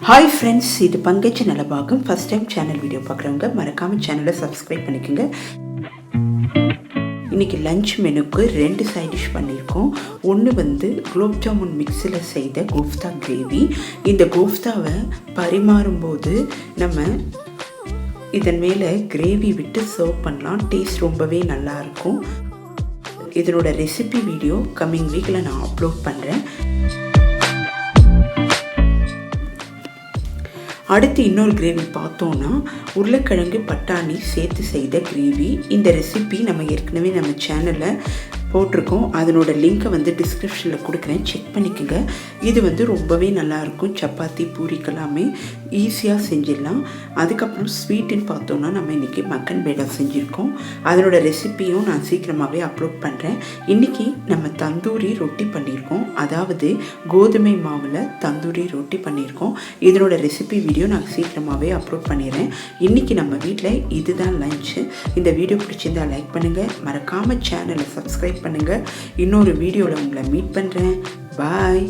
Hi friends, இது Pankaj Nalabagam. First time channel video பார்க்குறவங்க மறக்காம சேனலை சப்ஸ்கிரைப் பண்ணிக்கோங்க. இன்றைக்கி லஞ்ச் மெனுக்கு 2 சைட் டிஷ் பண்ணியிருக்கோம். ஒன்று வந்து குலோப் ஜாமுன் மிக்ஸில் செய்த கோஃப்தா கிரேவி. இந்த கோஃப்தாவை பரிமாறும்போது நம்ம இதன் மேலே கிரேவி விட்டு சர்வ் பண்ணலாம். டேஸ்ட் ரொம்பவே நல்லாயிருக்கும். இதனோட ரெசிபி வீடியோ கம்மிங் வீக்கில் நான் அப்லோட் பண்ணுறேன். அடுத்து இன்னொரு கிரேவி பார்த்தோன்னா உருளைக்கிழங்கு பட்டாணி சேர்த்து செய்த கிரேவி. இந்த ரெசிபி நம்ம ஏற்கனவே நம்ம சேனலில் போட்டிருக்கோம். அதனோட லிங்க்கை வந்து டிஸ்கிரிப்ஷனில் கொடுக்குறேன், செக் பண்ணிக்கோங்க. இது வந்து ரொம்பவே நல்லாயிருக்கும். சப்பாத்தி பூரிக்கெல்லாமே ஈஸியாக செஞ்சிடலாம். அதுக்கப்புறம் ஸ்வீட்டுன்னு பார்த்தோன்னா நம்ம இன்றைக்கி மக்கன் பேடா செஞ்சுருக்கோம். அதனோட ரெசிப்பியும் நான் சீக்கிரமாகவே அப்லோட் பண்ணுறேன். இன்றைக்கி நம்ம தந்தூரி ரொட்டி பண்ணியிருக்கோம். அதாவது கோதுமை மாவில் தந்தூரி ரொட்டி பண்ணியிருக்கோம். இதனோட ரெசிபி வீடியோ நான் சீக்கிரமாகவே அப்லோட் பண்ணிடுறேன். இன்றைக்கி நம்ம வீட்டில் இதுதான் லஞ்சு. இந்த வீடியோ பிடிச்சிருந்தால் லைக் பண்ணுங்கள், மறக்காமல் சேனலை சப்ஸ்கிரைப் பண்ணுங்கள். இன்னொரு வீடியோவில் உங்களை மீட் பண்ணுறேன். பாய்.